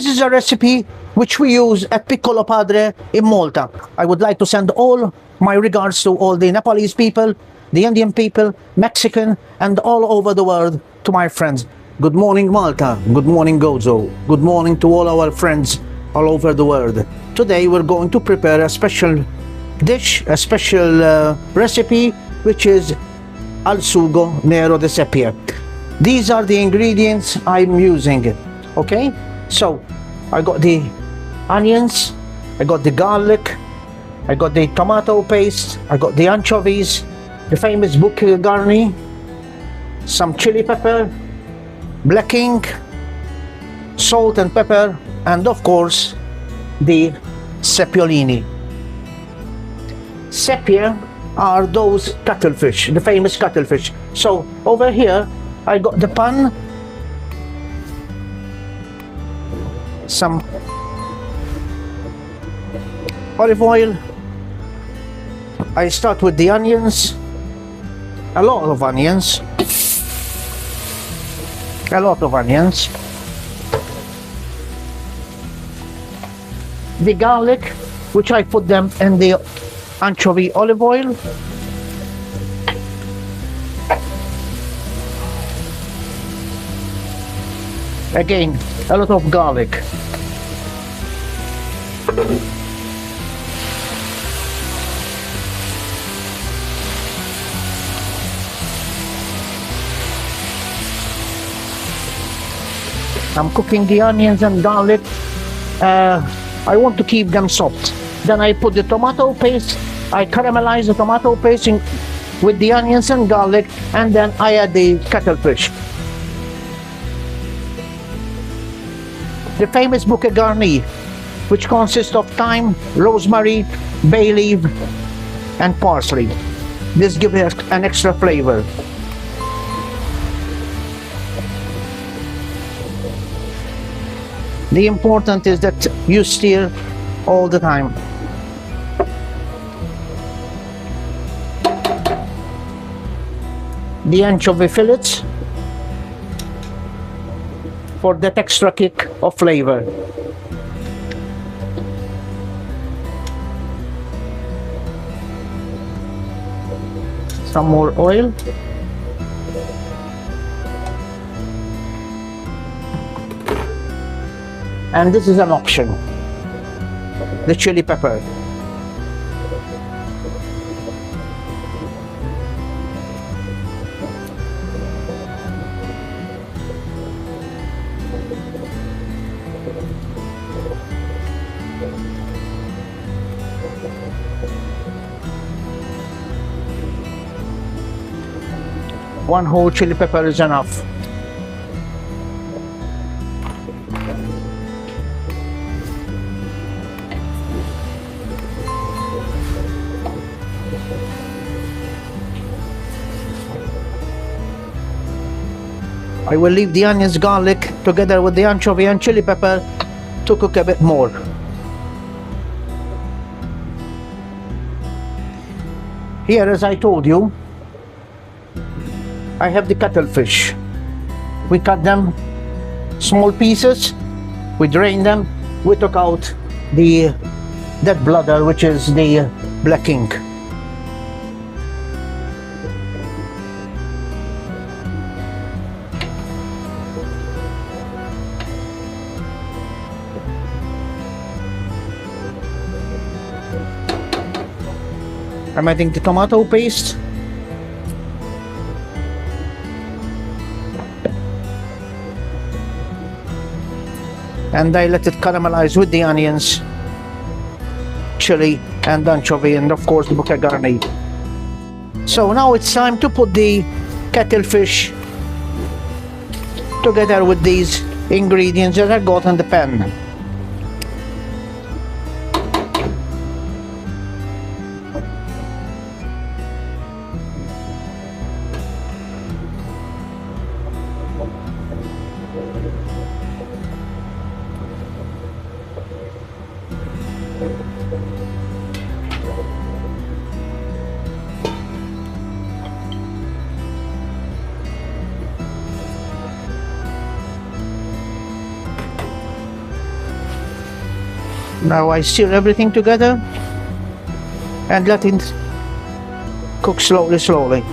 This is a recipe which we use at Piccolo Padre in Malta. I would like to send all my regards to all the Nepalese people, the Indian people, Mexican, and all over the world, to my friends. Good morning, Malta. Good morning, Gozo. Good morning to all our friends all over the world. Today we're going to prepare a special dish, a special recipe, which is al sugo Nero di Seppia. These are the ingredients I'm using. Okay, so I got the onions, I got the garlic, I got the tomato paste, I got the anchovies, the famous bouquet garni, some chili pepper, black ink, salt and pepper, and of course the seppiolini. Seppia are those cuttlefish, the famous cuttlefish. So over here I got the pan, some olive oil. I start with the onions, a lot of onions, the garlic, which I put them in the anchovy olive oil, again a lot of garlic, I'm cooking the onions and garlic. I want to keep them soft. Then I put the tomato paste. I caramelize the tomato paste with the onions and garlic, and then I add the cuttlefish. The famous bouquet garni, which consists of thyme, rosemary, bay leaf, and parsley. This gives it an extra flavor. The important is that you stir all the time. The anchovy fillets for that extra kick of flavor. Some more oil. And this is an option, the chili pepper. One whole chili pepper is enough. I will leave the onions, garlic together with the anchovy and chili pepper to cook a bit more. Here, as I told you, I have the cuttlefish. We cut them small pieces, we drain them, we took out that bladder, which is the black ink. I'm adding the tomato paste. And I let it caramelize with the onions, chili, and anchovy, and of course the bouquet garni. So now it's time to put the cuttlefish together with these ingredients that I got in the pan. Now I stir everything together and let it cook slowly.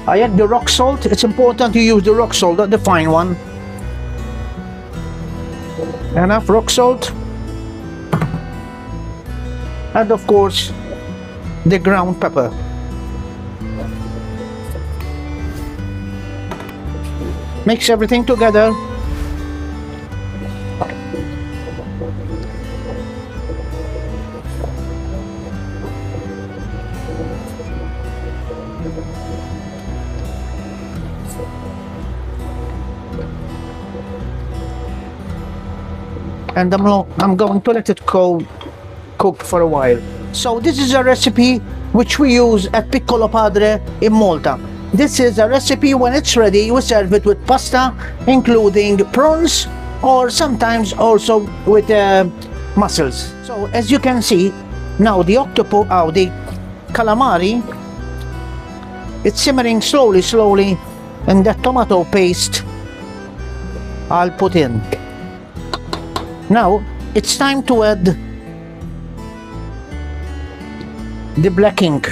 I add the rock salt. It's important to use the rock salt, not the fine one. Enough rock salt. And of course, the ground pepper. Mix everything together. And I'm going to let it cook for a while. So this is a recipe which we use at Piccolo Padre in Malta. This is a recipe. When it's ready, we serve it with pasta, including prawns, or sometimes also with mussels. So as you can see, now the the calamari, it's simmering slowly, and that tomato paste I'll put in. Now it's time to add the black ink.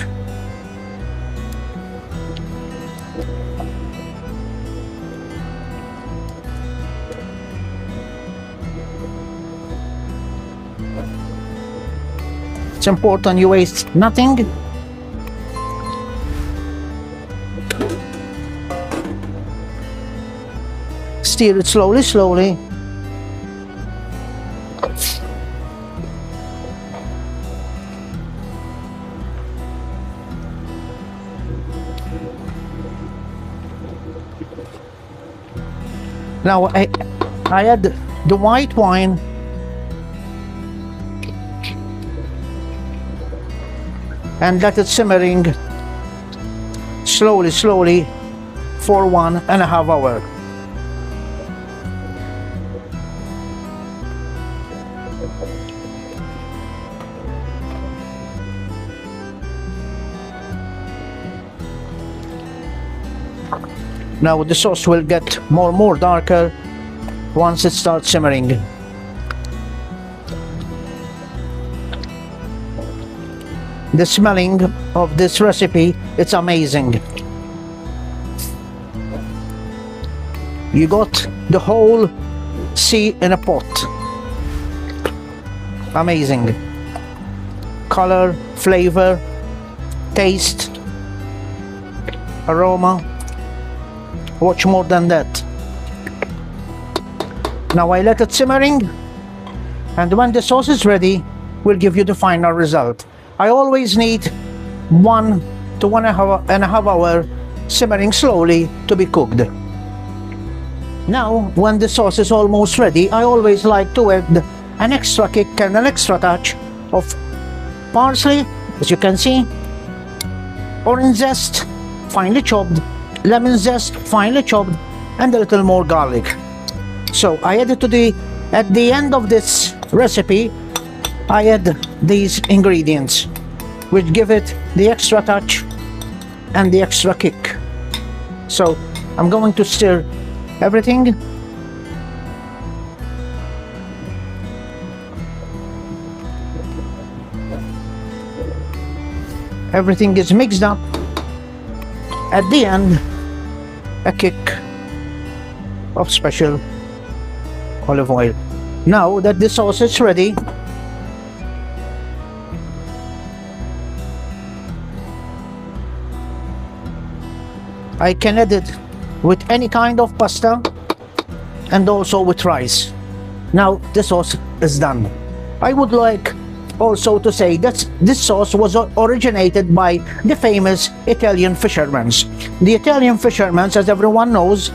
It's important you waste nothing. Stir it slowly. Now I add the white wine and let it simmering slowly for 1.5 hours. Now the sauce will get more darker once it starts simmering. The smelling of this recipe, it's amazing. You got the whole sea in a pot. Amazing. Color, flavor, taste, aroma. Much more than that. Now I let it simmering, and when the sauce is ready, we'll give you the final result. I always need 1 to 1.5 hours simmering slowly to be cooked. Now, when the sauce is almost ready, I always like to add an extra kick and an extra touch of parsley, as you can see, orange zest, finely chopped, lemon zest, finely chopped, and a little more garlic. So I added at the end of this recipe, I add these ingredients, which give it the extra touch and the extra kick. So I'm going to stir everything. Everything is mixed up. At the end, a kick of special olive oil. Now that the sauce is ready, I can add it with any kind of pasta and also with rice. Now the sauce is done. I would like also to say that this sauce was originated by the famous Italian fishermen. The Italian fishermen, as everyone knows,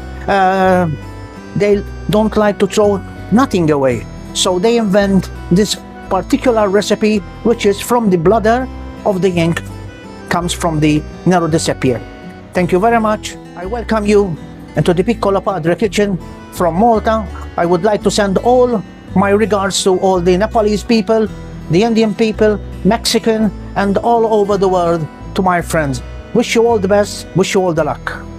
they don't like to throw nothing away. So they invent this particular recipe, which is from the bladder of the ink, comes from the Nero di Seppia. Thank you very much. I welcome you into the Piccolo Padre kitchen from Malta. I would like to send all my regards to all the Nepalese people, the Indian people, Mexican, and all over the world, to my friends. Wish you all the best. Wish you all the luck.